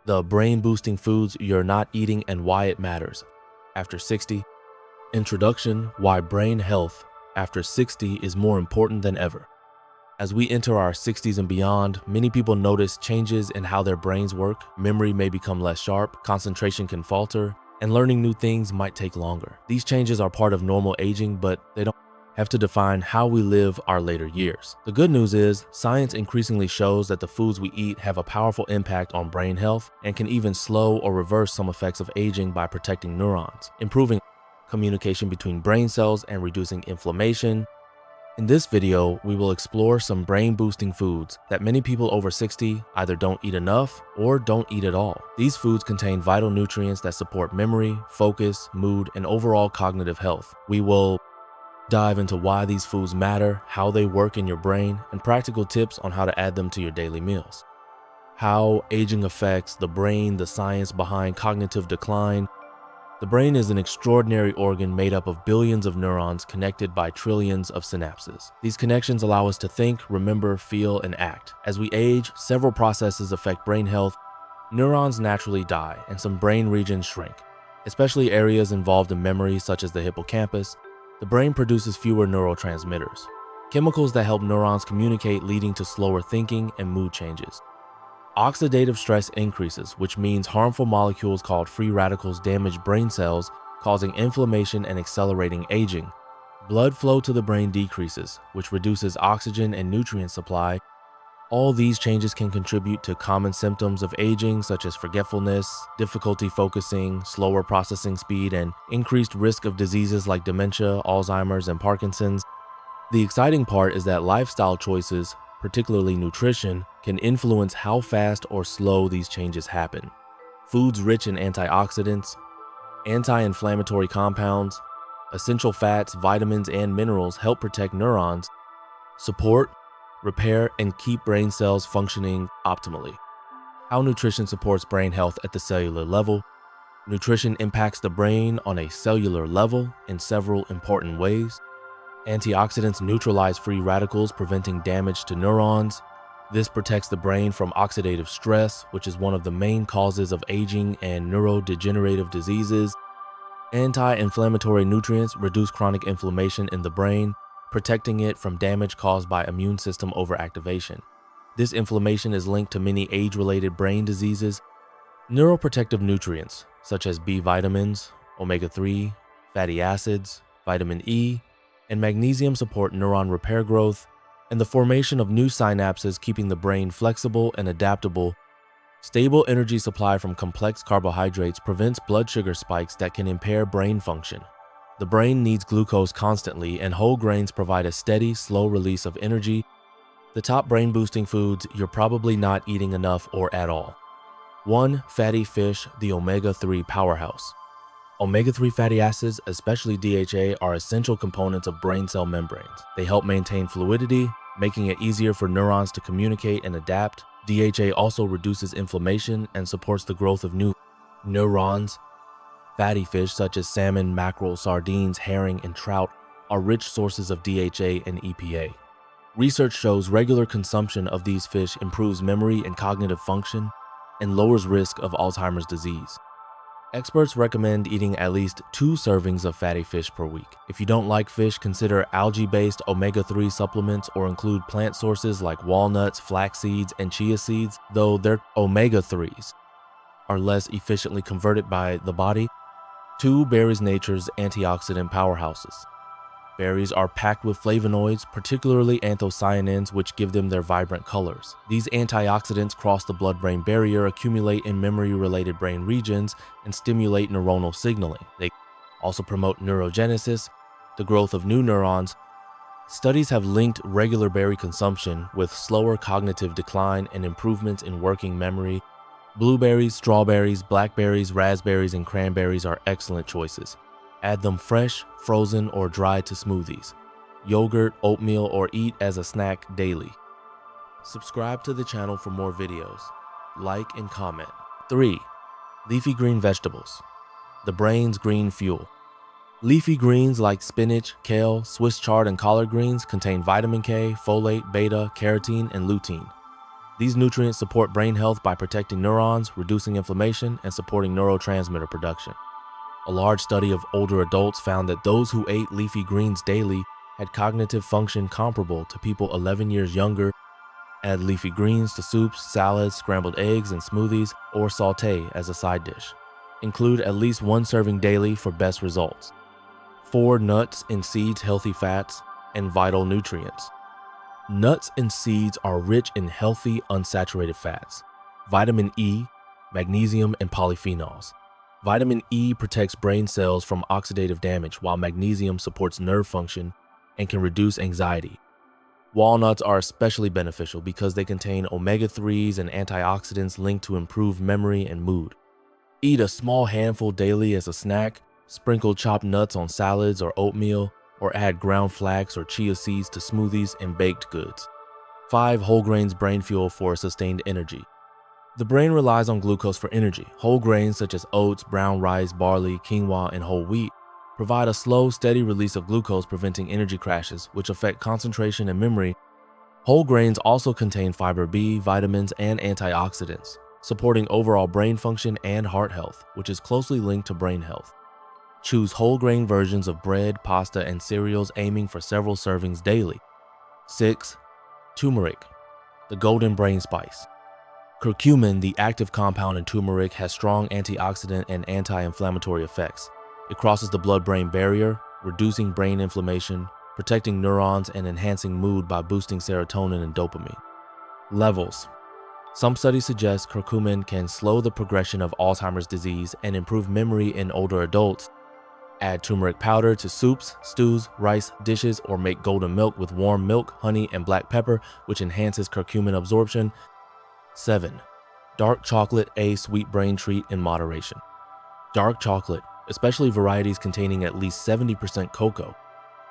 the brain-boosting foods you're not eating and why it matters. After 60, introduction, why brain health after 60 is more important than ever. As we enter our 60s and beyond, many people notice changes in how their brains work. Memory may become less sharp, concentration can falter, and learning new things might take longer. These changes are part of normal aging, but they don't have to define how we live our later years. The good news is, science increasingly shows that the foods we eat have a powerful impact on brain health and can even slow or reverse some effects of aging by protecting neurons, improving communication between brain cells, and reducing inflammation. In this video, we will explore some brain-boosting foods that many people over 60 either don't eat enough or don't eat at all. These foods contain vital nutrients that support memory, focus, mood, and overall cognitive health. We will dive into why these foods matter, how they work in your brain, and practical tips on how to add them to your daily meals. How aging affects the brain, the science behind cognitive decline. The brain is an extraordinary organ made up of billions of neurons connected by trillions of synapses. These connections allow us to think, remember, feel, and act. As we age, several processes affect brain health. Neurons naturally die, and some brain regions shrink, especially areas involved in memory such as the hippocampus. The brain produces fewer neurotransmitters, chemicals that help neurons communicate, leading to slower thinking and mood changes. Oxidative stress increases, which means harmful molecules called free radicals damage brain cells, causing inflammation and accelerating aging. Blood flow to the brain decreases, which reduces oxygen and nutrient supply. All these changes can contribute to common symptoms of aging, such as forgetfulness, difficulty focusing, slower processing speed, and increased risk of diseases like dementia, Alzheimer's, and Parkinson's. The exciting part is that lifestyle choices, particularly nutrition, can influence how fast or slow these changes happen. Foods rich in antioxidants, anti-inflammatory compounds, essential fats, vitamins, and minerals help protect neurons, support, repair, and keep brain cells functioning optimally. How nutrition supports brain health at the cellular level. Nutrition impacts the brain on a cellular level in several important ways. Antioxidants neutralize free radicals, preventing damage to neurons. This protects the brain from oxidative stress, which is one of the main causes of aging and neurodegenerative diseases. Anti-inflammatory nutrients reduce chronic inflammation in the brain, protecting it from damage caused by immune system overactivation. This inflammation is linked to many age-related brain diseases. Neuroprotective nutrients, such as B vitamins, omega-3, fatty acids, vitamin E, and magnesium support neuron repair growth and the formation of new synapses, keeping the brain flexible and adaptable. Stable energy supply from complex carbohydrates prevents blood sugar spikes that can impair brain function. The brain needs glucose constantly, and whole grains provide a steady, slow release of energy. The top brain-boosting foods you're probably not eating enough or at all. 1. Fatty fish, the omega-3 powerhouse. Omega-3 fatty acids, especially DHA, are essential components of brain cell membranes. They help maintain fluidity, making it easier for neurons to communicate and adapt. DHA also reduces inflammation and supports the growth of new neurons. Fatty fish such as salmon, mackerel, sardines, herring, and trout are rich sources of DHA and EPA. Research shows regular consumption of these fish improves memory and cognitive function and lowers risk of Alzheimer's disease. Experts recommend eating at least 2 servings of fatty fish per week. If you don't like fish, consider algae-based omega-3 supplements or include plant sources like walnuts, flax seeds, and chia seeds, though their omega-3s are less efficiently converted by the body. 2. Berries, nature's antioxidant powerhouses. Berries are packed with flavonoids, particularly anthocyanins, which give them their vibrant colors. These antioxidants cross the blood-brain barrier, accumulate in memory-related brain regions, and stimulate neuronal signaling. They also promote neurogenesis, the growth of new neurons. Studies have linked regular berry consumption with slower cognitive decline and improvements in working memory. Blueberries, strawberries, blackberries, raspberries, and cranberries are excellent choices. Add them fresh, frozen, or dried to smoothies, yogurt, oatmeal, or eat as a snack daily. Subscribe to the channel for more videos. Like and comment. 3. Leafy green vegetables. The brain's green fuel. Leafy greens like spinach, kale, Swiss chard, and collard greens contain vitamin K, folate, beta, carotene, and lutein. These nutrients support brain health by protecting neurons, reducing inflammation, and supporting neurotransmitter production. A large study of older adults found that those who ate leafy greens daily had cognitive function comparable to people 11 years younger. Add leafy greens to soups, salads, scrambled eggs, and smoothies, or saute as a side dish. Include at least one serving daily for best results. 4. Nuts and seeds, healthy fats, and vital nutrients. Nuts and seeds are rich in healthy, unsaturated fats, vitamin E, magnesium, and polyphenols. Vitamin E protects brain cells from oxidative damage, while magnesium supports nerve function and can reduce anxiety. Walnuts are especially beneficial because they contain omega-3s and antioxidants linked to improved memory and mood. Eat a small handful daily as a snack, sprinkle chopped nuts on salads or oatmeal, or add ground flax or chia seeds to smoothies and baked goods. 5. Whole grains brain fuel for sustained energy. The brain relies on glucose for energy. Whole grains such as oats, brown rice, barley, quinoa, and whole wheat provide a slow, steady release of glucose, preventing energy crashes, which affect concentration and memory. Whole grains also contain fiber B, vitamins, and antioxidants, supporting overall brain function and heart health, which is closely linked to brain health. Choose whole grain versions of bread, pasta, and cereals, aiming for several servings daily. 6. Turmeric, the golden brain spice. Curcumin, the active compound in turmeric, has strong antioxidant and anti-inflammatory effects. It crosses the blood-brain barrier, reducing brain inflammation, protecting neurons, and enhancing mood by boosting serotonin and dopamine. Levels. Some studies suggest curcumin can slow the progression of Alzheimer's disease and improve memory in older adults. Add turmeric powder to soups, stews, rice dishes, or make golden milk with warm milk, honey, and black pepper, which enhances curcumin absorption. 7. Dark chocolate, a sweet brain treat in moderation. Dark chocolate, especially varieties containing at least 70% cocoa,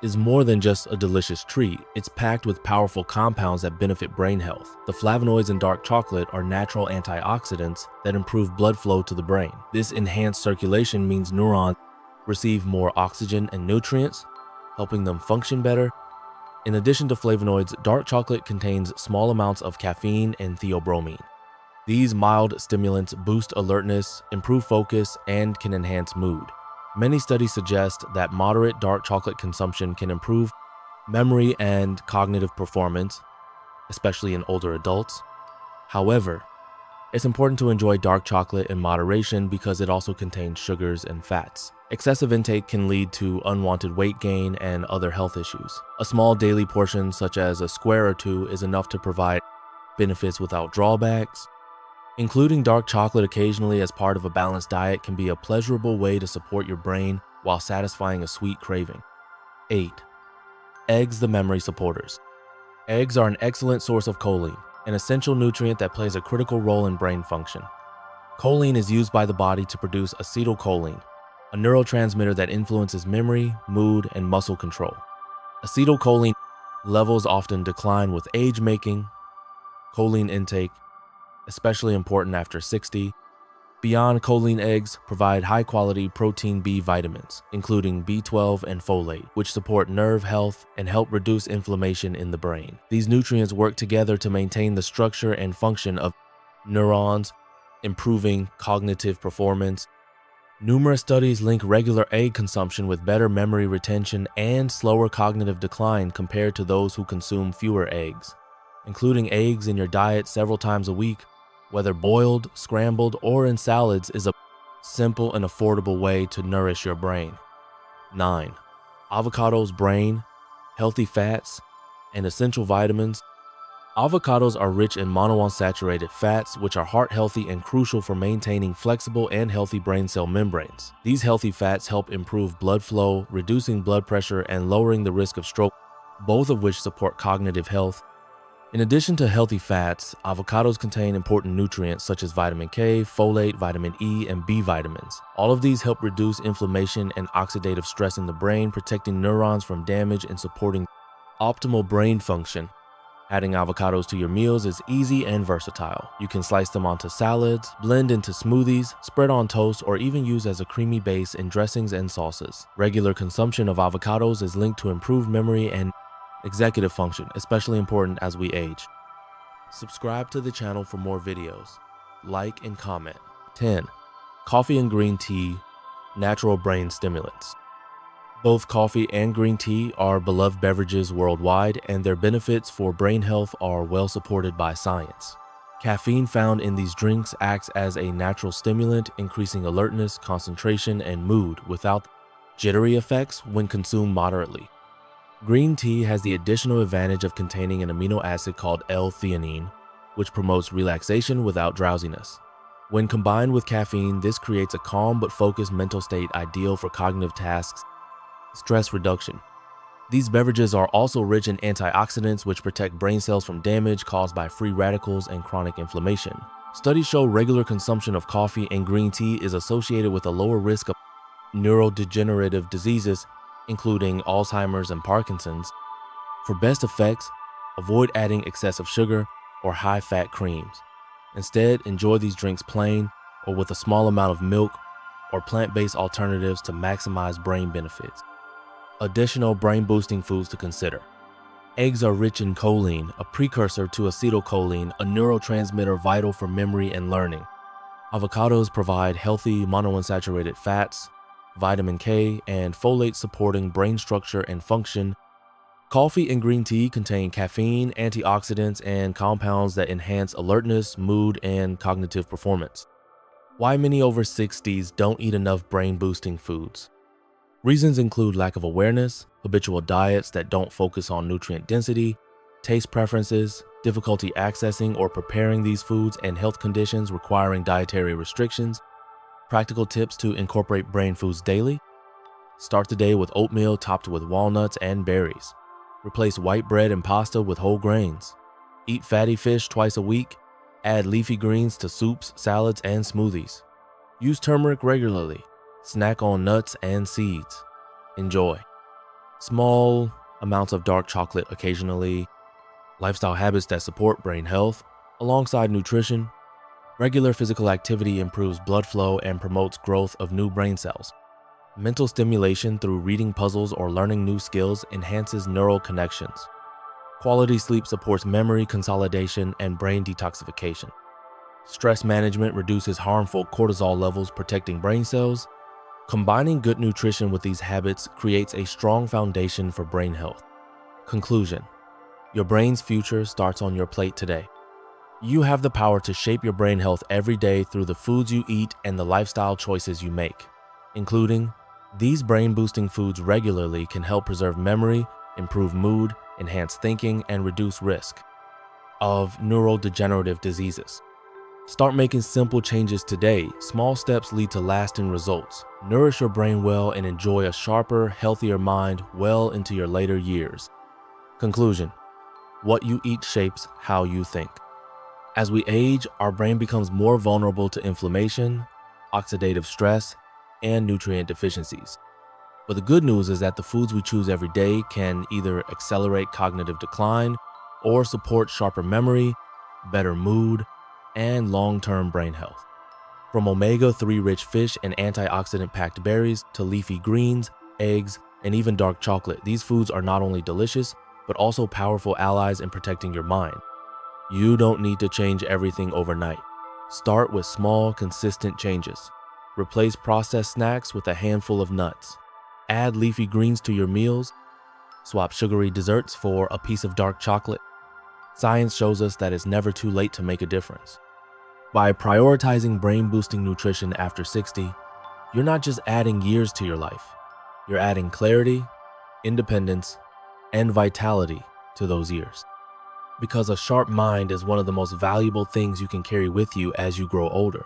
is more than just a delicious treat. It's packed with powerful compounds that benefit brain health. The flavonoids in dark chocolate are natural antioxidants that improve blood flow to the brain. This enhanced circulation means neurons receive more oxygen and nutrients, helping them function better. In addition to flavonoids, dark chocolate contains small amounts of caffeine and theobromine. These mild stimulants boost alertness, improve focus, and can enhance mood. Many studies suggest that moderate dark chocolate consumption can improve memory and cognitive performance, especially in older adults. However, it's important to enjoy dark chocolate in moderation because it also contains sugars and fats. Excessive intake can lead to unwanted weight gain and other health issues. A small daily portion, such as a square or two, is enough to provide benefits without drawbacks. Including dark chocolate occasionally as part of a balanced diet can be a pleasurable way to support your brain while satisfying a sweet craving. 8. Eggs, the memory supporters. Eggs are an excellent source of choline, an essential nutrient that plays a critical role in brain function. Choline is used by the body to produce acetylcholine, a neurotransmitter that influences memory, mood, and muscle control. Acetylcholine levels often decline with age, making choline intake especially important after 60. Beyond choline, eggs provide high-quality protein B vitamins, including B12 and folate, which support nerve health and help reduce inflammation in the brain. These nutrients work together to maintain the structure and function of neurons, improving cognitive performance. Numerous studies link regular egg consumption with better memory retention and slower cognitive decline compared to those who consume fewer eggs. Including eggs in your diet several times a week, whether boiled, scrambled, or in salads, is a simple and affordable way to nourish your brain. 9. Avocados, brain, healthy fats, and essential vitamins. Avocados are rich in monounsaturated fats, which are heart healthy and crucial for maintaining flexible and healthy brain cell membranes. These healthy fats help improve blood flow, reducing blood pressure and lowering the risk of stroke, both of which support cognitive health. In addition to healthy fats, avocados contain important nutrients such as vitamin K, folate, vitamin E, and B vitamins. All of these help reduce inflammation and oxidative stress in the brain, protecting neurons from damage and supporting optimal brain function. Adding avocados to your meals is easy and versatile. You can slice them onto salads, blend into smoothies, spread on toast, or even use as a creamy base in dressings and sauces. Regular consumption of avocados is linked to improved memory and executive function, especially important as we age. Subscribe to the channel for more videos. Like and comment. 10. Coffee and green tea, natural brain stimulants. Both coffee and green tea are beloved beverages worldwide, and their benefits for brain health are well supported by science. Caffeine found in these drinks acts as a natural stimulant, increasing alertness, concentration, and mood without jittery effects when consumed moderately. Green tea has the additional advantage of containing an amino acid called L-theanine, which promotes relaxation without drowsiness. When combined with caffeine, this creates a calm but focused mental state ideal for cognitive tasks, stress reduction. These beverages are also rich in antioxidants, which protect brain cells from damage caused by free radicals and chronic inflammation. Studies show regular consumption of coffee and green tea is associated with a lower risk of neurodegenerative diseases, including Alzheimer's and Parkinson's. For best effects, avoid adding excessive sugar or high-fat creams. Instead, enjoy these drinks plain or with a small amount of milk or plant-based alternatives to maximize brain benefits. Additional brain-boosting foods to consider. Eggs are rich in choline, a precursor to acetylcholine, a neurotransmitter vital for memory and learning. Avocados provide healthy monounsaturated fats, vitamin K, and folate supporting brain structure and function. Coffee and green tea contain caffeine, antioxidants, and compounds that enhance alertness, mood, and cognitive performance. Why many over 60s don't eat enough brain-boosting foods. Reasons include lack of awareness, habitual diets that don't focus on nutrient density, taste preferences, difficulty accessing or preparing these foods, and health conditions requiring dietary restrictions. Practical tips to incorporate brain foods daily. Start the day with oatmeal topped with walnuts and berries. Replace white bread and pasta with whole grains. Eat fatty fish twice a week. Add leafy greens to soups, salads, and smoothies. Use turmeric regularly. Snack on nuts and seeds. Enjoy. Small amounts of dark chocolate occasionally. Lifestyle habits that support brain health. Alongside nutrition, regular physical activity improves blood flow and promotes growth of new brain cells. Mental stimulation through reading puzzles or learning new skills enhances neural connections. Quality sleep supports memory consolidation and brain detoxification. Stress management reduces harmful cortisol levels, protecting brain cells. Combining good nutrition with these habits creates a strong foundation for brain health. Conclusion: your brain's future starts on your plate today. You have the power to shape your brain health every day through the foods you eat and the lifestyle choices you make, including these brain-boosting foods regularly can help preserve memory, improve mood, enhance thinking, and reduce risk of neurodegenerative diseases. Start making simple changes today. Small steps lead to lasting results. Nourish your brain well and enjoy a sharper, healthier mind well into your later years. Conclusion: what you eat shapes how you think. As we age, our brain becomes more vulnerable to inflammation, oxidative stress, and nutrient deficiencies. But the good news is that the foods we choose every day can either accelerate cognitive decline or support sharper memory, better mood, and long-term brain health. From omega-3 rich fish and antioxidant-packed berries to leafy greens, eggs, and even dark chocolate, these foods are not only delicious, but also powerful allies in protecting your mind. You don't need to change everything overnight. Start with small, consistent changes. Replace processed snacks with a handful of nuts. Add leafy greens to your meals. Swap sugary desserts for a piece of dark chocolate. Science shows us that it's never too late to make a difference. By prioritizing brain-boosting nutrition after 60, you're not just adding years to your life. You're adding clarity, independence, and vitality to those years. Because a sharp mind is one of the most valuable things you can carry with you as you grow older.